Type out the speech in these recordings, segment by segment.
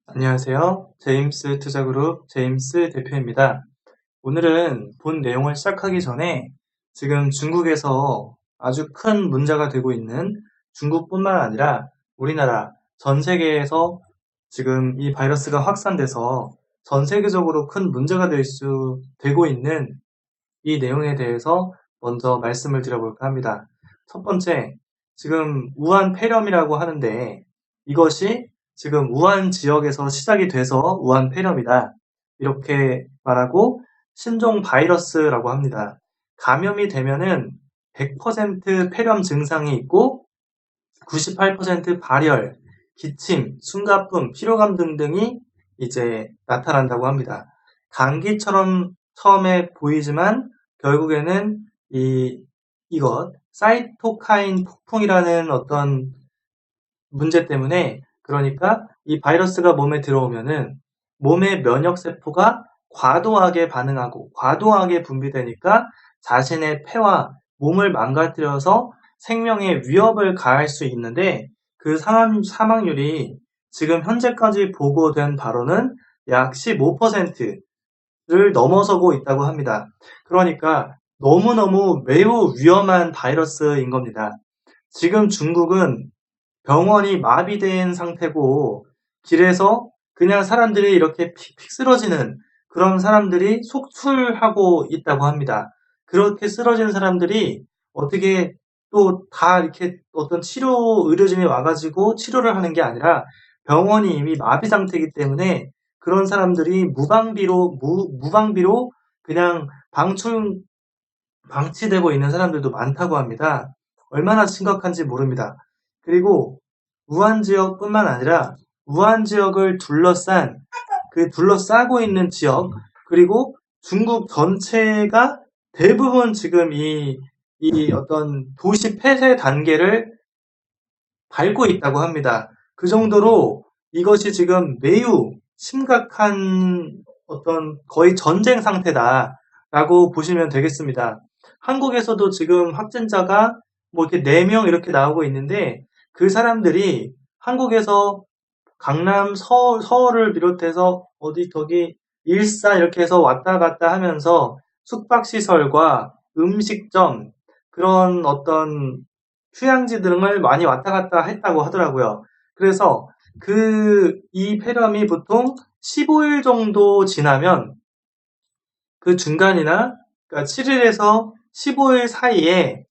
안녕하세요. 제임스 투자그룹 제임스 대표입니다. 오늘은 본 내용을 시작하기 전에 지금 중국에서 아주 큰 문제가 되고 있는 중국뿐만 아니라 우리나라 전 세계에서 지금 이 바이러스가 확산돼서 전 세계적으로 큰 문제가 되고 있는 이 내용에 대해서 먼저 말씀을 드려볼까 합니다. 첫 번째, 지금 우한 폐렴이라고 하는데 이것이 지금 우한 지역에서 시작이 돼서 우한 폐렴이다. 이렇게 말하고 신종 바이러스라고 합니다. 감염이 되면은 100% 폐렴 증상이 있고 98% 발열, 기침, 숨가쁨, 피로감 등등이 이제 나타난다고 합니다. 감기처럼 처음에 보이지만 결국에는 이것 사이토카인 폭풍이라는 어떤 문제 때문에, 그러니까 이 바이러스가 몸에 들어오면은 몸의 면역세포가 과도하게 반응하고 과도하게 분비되니까 자신의 폐와 몸을 망가뜨려서 생명에 위협을 가할 수 있는데, 그 사망률이 지금 현재까지 보고된 바로는 약 15%를 넘어서고 있다고 합니다. 그러니까 너무너무 매우 위험한 바이러스인 겁니다. 지금 중국은 병원이 마비된 상태고 길에서 그냥 사람들이 이렇게 픽픽 쓰러지는 그런 사람들이 속출하고 있다고 합니다. 그렇게 쓰러지는 사람들이 어떻게 또 다 이렇게 어떤 의료진이 와가지고 치료를 하는 게 아니라 병원이 이미 마비 상태이기 때문에 그런 사람들이 무방비로 그냥 방치되고 있는 사람들도 많다고 합니다. 얼마나 심각한지 모릅니다. 그리고 우한 지역뿐만 아니라 우한 지역을 둘러싸고 있는 지역, 그리고 중국 전체가 대부분 지금 이 어떤 도시 폐쇄 단계를 밟고 있다고 합니다. 그 정도로 이것이 지금 매우 심각한 어떤 거의 전쟁 상태다라고 보시면 되겠습니다. 한국에서도 지금 확진자가 뭐 이렇게 4명 이렇게 나오고 있는데, 그 사람들이 한국에서 강남, 서울을 비롯해서 어디 저기 일산 이렇게 해서 왔다 갔다 하면서 숙박시설과 음식점, 그런 어떤 휴양지 등을 많이 왔다 갔다 했다고 하더라고요. 그래서 이 폐렴이 보통 15일 정도 지나면 그 중간이나, 그러니까 7일에서 15일 사이에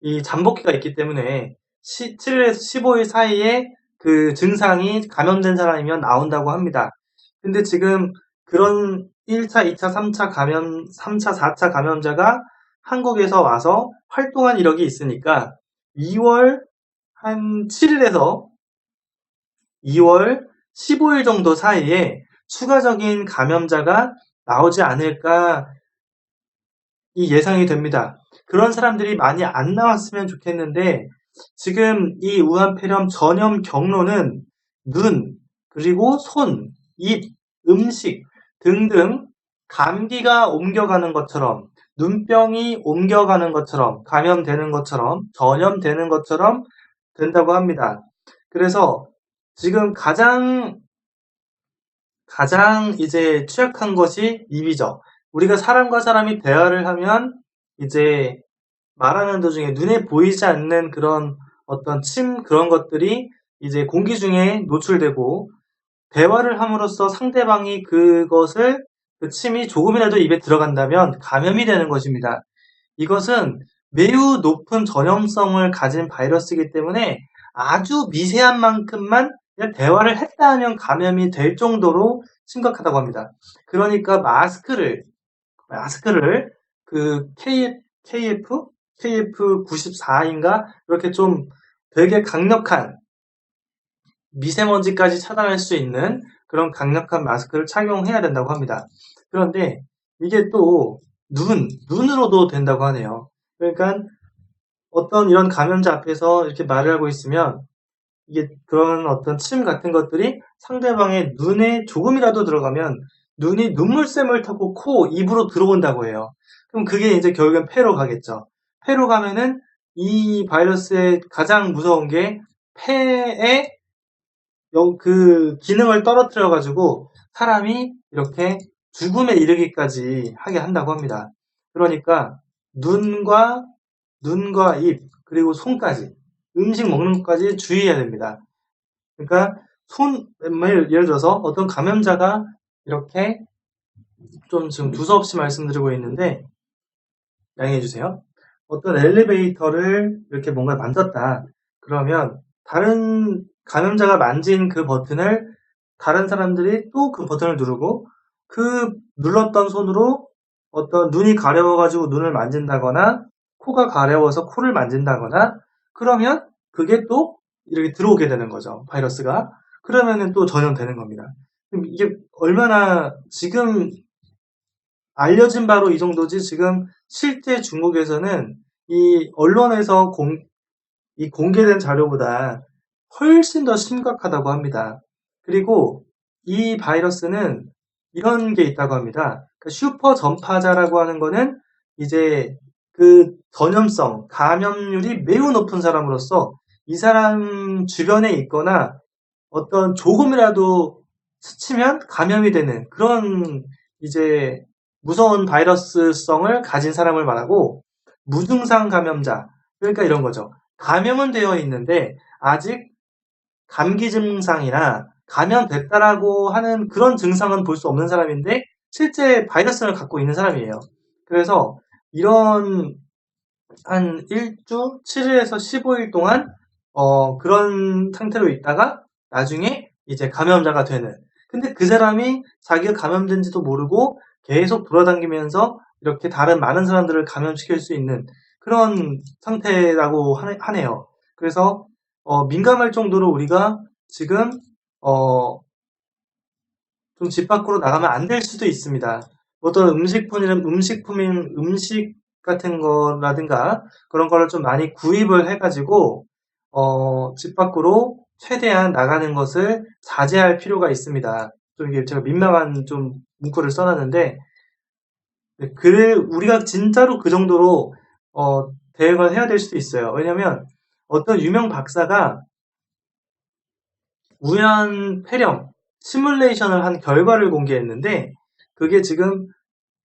이 잠복기가 있기 때문에 7일에서 15일 사이에 그 증상이 감염된 사람이면 나온다고 합니다. 근데 지금 그런 1차, 2차, 3차, 4차 감염자가 한국에서 와서 활동한 이력이 있으니까 2월 한 7일에서 2월 15일 정도 사이에 추가적인 감염자가 나오지 않을까 이 예상이 됩니다. 그런 사람들이 많이 안 나왔으면 좋겠는데, 지금 이 우한폐렴 전염 경로는 눈, 그리고 손, 입, 음식 등등 감기가 옮겨가는 것처럼, 눈병이 옮겨가는 것처럼, 감염되는 것처럼, 전염되는 것처럼 된다고 합니다. 그래서 지금 가장 이제 취약한 것이 입이죠. 우리가 사람과 사람이 대화를 하면 이제 말하는 도중에 눈에 보이지 않는 그런 어떤 그런 것들이 이제 공기 중에 노출되고, 대화를 함으로써 상대방이 그 침이 조금이라도 입에 들어간다면 감염이 되는 것입니다. 이것은 매우 높은 전염성을 가진 바이러스이기 때문에 아주 미세한 만큼만 그냥 대화를 했다 하면 감염이 될 정도로 심각하다고 합니다. 그러니까 마스크를 그 KF94인가 이렇게 좀 되게 강력한 미세먼지까지 차단할 수 있는 그런 강력한 마스크를 착용해야 된다고 합니다. 그런데 이게 또 눈으로도 된다고 하네요. 그러니까 어떤 이런 감염자 앞에서 이렇게 말을 하고 있으면 이게 그런 어떤 침 같은 것들이 상대방의 눈에 조금이라도 들어가면 눈이 눈물샘을 타고 입으로 들어온다고 해요. 그럼 그게 이제 결국엔 폐로 가겠죠. 폐로 가면은 이 바이러스의 가장 무서운 게 폐에 그 기능을 떨어뜨려 가지고 사람이 이렇게 죽음에 이르기까지 하게 한다고 합니다. 그러니까 눈과 입 그리고 손까지 음식 먹는 것까지 주의해야 됩니다. 그러니까 예를 들어서 어떤 감염자가 이렇게 좀 지금 두서없이 말씀드리고 있는데 양해해 주세요. 어떤 엘리베이터를 이렇게 뭔가 만졌다. 그러면 다른 감염자가 만진 그 버튼을 다른 사람들이 또 그 버튼을 누르고 그 눌렀던 손으로 어떤 눈이 가려워가지고 눈을 만진다거나 코가 가려워서 코를 만진다거나 그러면 그게 또 이렇게 들어오게 되는 거죠. 바이러스가. 그러면은 또 전염되는 겁니다. 이게 얼마나 지금 알려진 바로 이 정도지 지금 실제 중국에서는 이 언론에서 이 공개된 자료보다 훨씬 더 심각하다고 합니다. 그리고 이 바이러스는 이런 게 있다고 합니다. 그러니까 슈퍼 전파자라고 하는 거는 이제 그 전염성, 감염률이 매우 높은 사람으로서 이 사람 주변에 있거나 어떤 조금이라도 스치면 감염이 되는 그런 이제 무서운 바이러스성을 가진 사람을 말하고 무증상 감염자, 그러니까 이런 거죠. 감염은 되어 있는데 아직 감기 증상이나 감염됐다라고 하는 그런 증상은 볼 수 없는 사람인데 실제 바이러스를 갖고 있는 사람이에요. 그래서 이런 한 1주, 7일에서 15일 동안 그런 상태로 있다가 나중에 이제 감염자가 되는. 근데 그 사람이 자기가 감염된지도 모르고 계속 돌아다니면서 이렇게 다른 많은 사람들을 감염시킬 수 있는 그런 상태라고 하네요. 그래서 민감할 정도로 우리가 지금 좀 집 밖으로 나가면 안 될 수도 있습니다. 어떤 음식 같은 거라든가 그런 거를 좀 많이 구입을 해가지고 집 밖으로 최대한 나가는 것을 자제할 필요가 있습니다. 좀 이게 제가 민망한 좀 문구를 써놨는데 우리가 진짜로 그 정도로 대응을 해야 될 수도 있어요. 왜냐면 어떤 유명 박사가 우연 폐렴 시뮬레이션을 한 결과를 공개했는데 그게 지금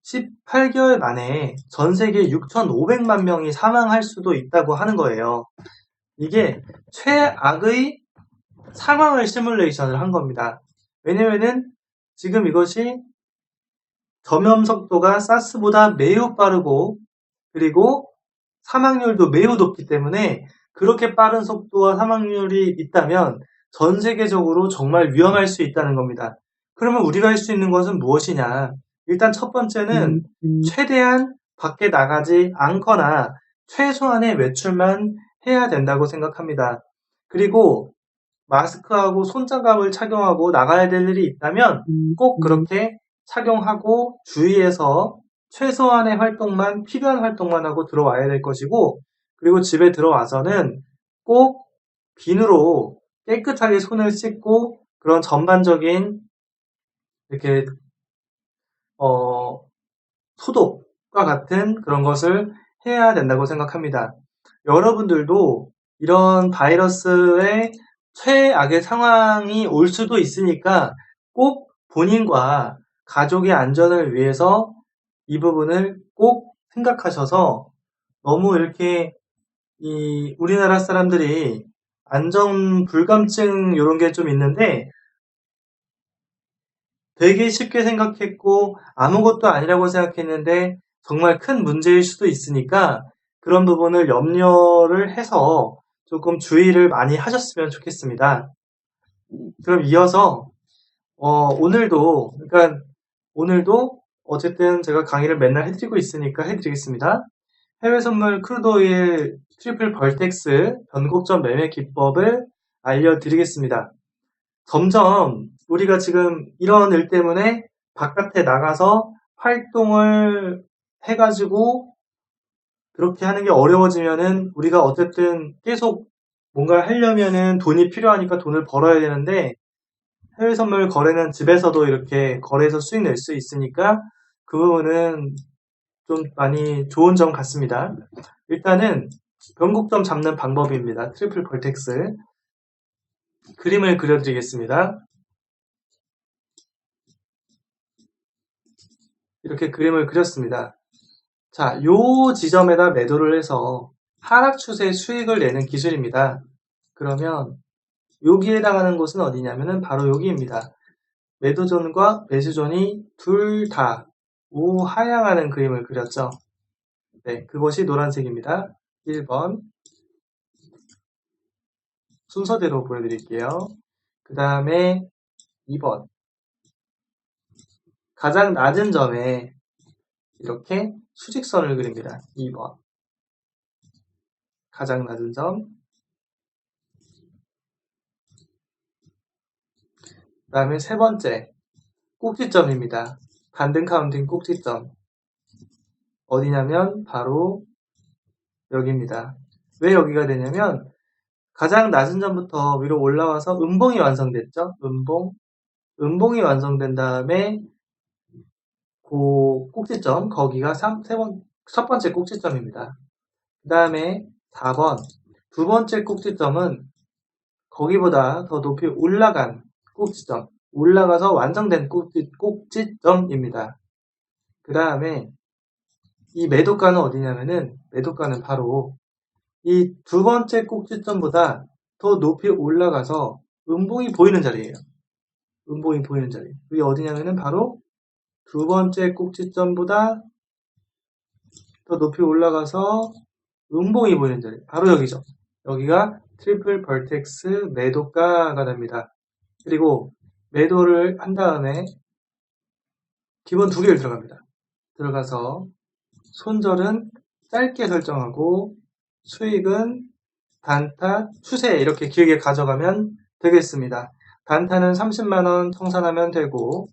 18개월 만에 전 세계 6,500만 명이 사망할 수도 있다고 하는 거예요. 이게 최악의 상황을 시뮬레이션을 한 겁니다. 왜냐면은 지금 이것이 전염 속도가 사스보다 매우 빠르고 그리고 사망률도 매우 높기 때문에 그렇게 빠른 속도와 사망률이 있다면 전 세계적으로 정말 위험할 수 있다는 겁니다. 그러면 우리가 할 수 있는 것은 무엇이냐? 일단 첫 번째는 최대한 밖에 나가지 않거나 최소한의 외출만 해야 된다고 생각합니다. 그리고 마스크하고 손장갑을 착용하고 나가야 될 일이 있다면 꼭 그렇게 착용하고 주의해서 최소한의 활동만, 필요한 활동만 하고 들어와야 될 것이고, 그리고 집에 들어와서는 꼭 비누로 깨끗하게 손을 씻고 그런 전반적인 이렇게 소독과 같은 그런 것을 해야 된다고 생각합니다. 여러분들도 이런 바이러스의 최악의 상황이 올 수도 있으니까 꼭 본인과 가족의 안전을 위해서 이 부분을 꼭 생각하셔서 너무 이렇게 우리나라 사람들이 안전 불감증 이런 게 좀 있는데 되게 쉽게 생각했고 아무것도 아니라고 생각했는데 정말 큰 문제일 수도 있으니까 그런 부분을 염려를 해서 조금 주의를 많이 하셨으면 좋겠습니다. 그럼 이어서 오늘도 어쨌든 제가 강의를 맨날 해드리고 있으니까 해드리겠습니다. 해외 선물 크루드오일 트리플 벌텍스 변곡점 매매 기법을 알려드리겠습니다. 점점 우리가 지금 이런 일 때문에 바깥에 나가서 활동을 해가지고 그렇게 하는 게 어려워지면은 우리가 어쨌든 계속 뭔가를 하려면은 돈이 필요하니까 돈을 벌어야 되는데 해외 선물 거래는 집에서도 이렇게 거래해서 수익 낼 수 있으니까 그 부분은 좀 많이 좋은 점 같습니다. 일단은 변곡점 잡는 방법입니다. 트리플 벌텍스. 그림을 그려드리겠습니다. 이렇게 그림을 그렸습니다. 자, 요 지점에다 매도를 해서 하락 추세 수익을 내는 기술입니다. 그러면 여기에 해당하는 곳은 어디냐면은 바로 여기입니다. 매도존과 매수존이 둘 다 우하향하는 그림을 그렸죠. 네, 그것이 노란색입니다. 1번 순서대로 보여드릴게요. 그 다음에 2번 가장 낮은 점에 이렇게 수직선을 그립니다. 2번 가장 낮은 점. 그 다음에 세 번째 꼭지점입니다. 반등 카운팅 꼭지점. 어디냐면 바로 여기입니다. 왜 여기가 되냐면 가장 낮은 점부터 위로 올라와서 음봉이 완성됐죠. 음봉이 완성된 다음에 그 꼭지점, 거기가 첫 번째 꼭지점입니다. 그 다음에 4번 두 번째 꼭지점은 거기보다 더 높이 올라간 꼭지점, 올라가서 완성된 꼭지점입니다. 그 다음에 이 매도가는 어디냐면은 매도가는 바로 이 두 번째 꼭지점보다 더 높이 올라가서 음봉이 보이는 자리예요. 음봉이 보이는 자리. 이게 어디냐면은 바로 두 번째 꼭지점보다 더 높이 올라가서 음봉이 보이는 자리. 바로 여기죠. 여기가 트리플 벌텍스 매도가가 됩니다. 그리고 매도를 한 다음에 기본 두 개를 들어갑니다. 들어가서 손절은 짧게 설정하고 수익은 단타, 추세 이렇게 길게 가져가면 되겠습니다. 단타는 30만원 청산하면 되고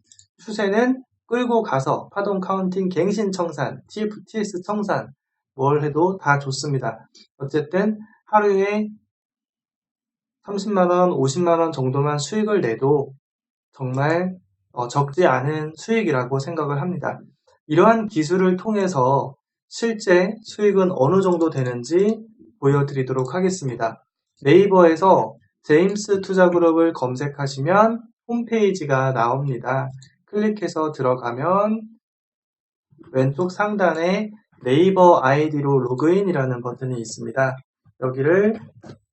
추세는 끌고 가서 파동 카운팅 갱신 청산, TFTS 청산 뭘 해도 다 좋습니다. 어쨌든 하루에 30만원, 50만원 정도만 수익을 내도 정말 적지 않은 수익이라고 생각을 합니다. 이러한 기술을 통해서 실제 수익은 어느 정도 되는지 보여드리도록 하겠습니다. 네이버에서 제임스 투자그룹을 검색하시면 홈페이지가 나옵니다. 클릭해서 들어가면 왼쪽 상단에 네이버 아이디로 로그인이라는 버튼이 있습니다. 여기를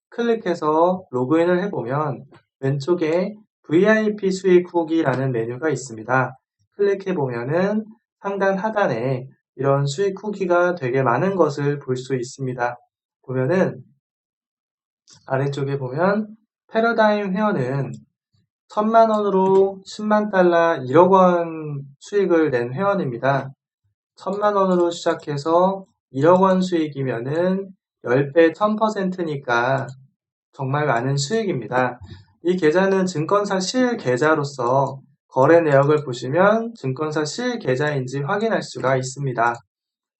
클릭해서 로그인을 해보면 왼쪽에 VIP 수익 후기라는 메뉴가 있습니다. 클릭해보면은 상단 하단에 이런 수익 후기가 되게 많은 것을 볼 수 있습니다. 보면은 아래쪽에 보면 패러다임 회원은 1000만원으로 10만 달러 1억 원 수익을 낸 회원입니다. 1000만원으로 시작해서 1억 원 수익이면은 10배 1000%니까 정말 많은 수익입니다. 이 계좌는 증권사 실계좌로서 거래 내역을 보시면 증권사 실계좌인지 확인할 수가 있습니다.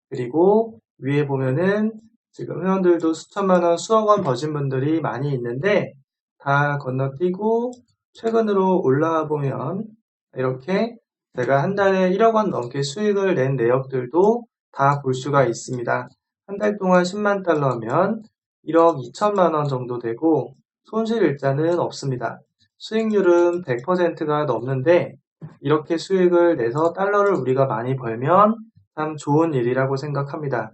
그리고 위에 보면은 지금 회원들도 수천만원, 수억원 버신 분들이 많이 있는데 다 건너뛰고 최근으로 올라와 보면 이렇게 제가 한 달에 1억 원 넘게 수익을 낸 내역들도 다 볼 수가 있습니다. 한 달 동안 10만 달러면 1억 2천만 원 정도 되고 손실 일자는 없습니다. 수익률은 100%가 넘는데 이렇게 수익을 내서 달러를 우리가 많이 벌면 참 좋은 일이라고 생각합니다.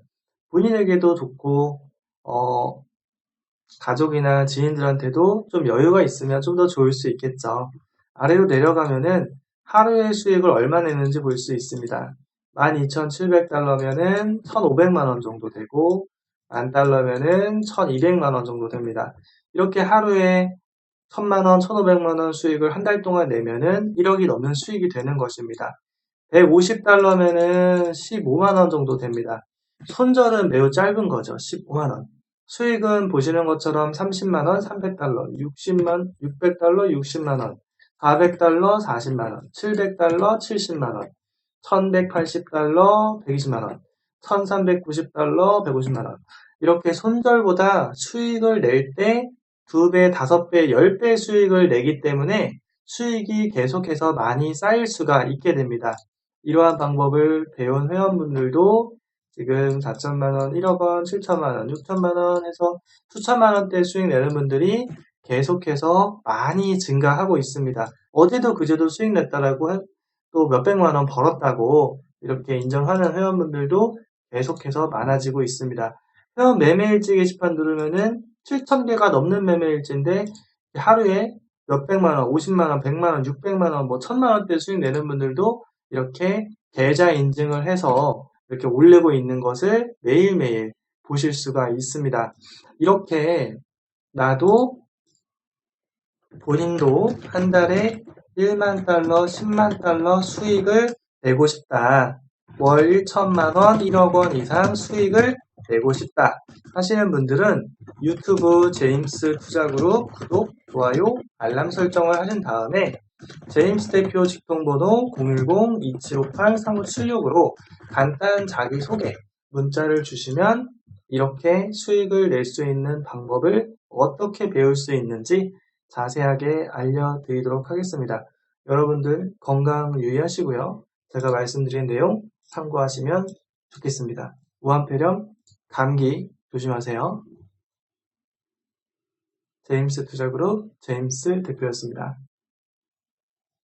본인에게도 좋고 가족이나 지인들한테도 좀 여유가 있으면 좀 더 좋을 수 있겠죠. 아래로 내려가면은 하루의 수익을 얼마 내는지 볼 수 있습니다. 12,700달러면은 1,500만원 정도 되고 10,000달러면은 1,200만원 정도 됩니다. 이렇게 하루에 1,000만원, 1,500만원 수익을 한 달 동안 내면은 1억이 넘는 수익이 되는 것입니다. 150달러면은 15만원 정도 됩니다. 손절은 매우 짧은 거죠. 15만원. 수익은 보시는 것처럼 30만원, 300달러, 600달러, 60만원, 400달러, 40만원, 700달러, 70만원, 1180달러, 120만원, 1390달러, 150만원. 이렇게 손절보다 수익을 낼 때 2배, 5배, 10배 수익을 내기 때문에 수익이 계속해서 많이 쌓일 수가 있게 됩니다. 이러한 방법을 배운 회원분들도 지금 4천만원, 1억원, 7천만원, 6천만원 해서 수천만원대 수익 내는 분들이 계속해서 많이 증가하고 있습니다. 어제도 그제도 수익 냈다라고 또 몇백만 원 벌었다고 이렇게 인정하는 회원분들도 계속해서 많아지고 있습니다. 회원 매매일지 게시판 누르면은 7,000개가 넘는 매매일지인데 하루에 몇백만 원, 50만 원, 100만 원, 600만 원, 뭐 1000만 원대 수익 내는 분들도 이렇게 계좌 인증을 해서 이렇게 올리고 있는 것을 매일매일 보실 수가 있습니다. 이렇게 나도 본인도 한 달에 1만 달러, 10만 달러 수익을 내고 싶다. 월 1천만 원, 1억 원 이상 수익을 내고 싶다 하시는 분들은 유튜브 제임스 투자그룹 구독, 좋아요, 알람 설정을 하신 다음에 제임스 대표 직통번호 010-2758-3576으로 간단 자기소개 문자를 주시면 이렇게 수익을 낼 수 있는 방법을 어떻게 배울 수 있는지 자세하게 알려드리도록 하겠습니다. 여러분들 건강 유의하시고요. 제가 말씀드린 내용 참고하시면 좋겠습니다. 무한폐렴, 감기 조심하세요. 제임스 투자그룹 제임스 대표였습니다.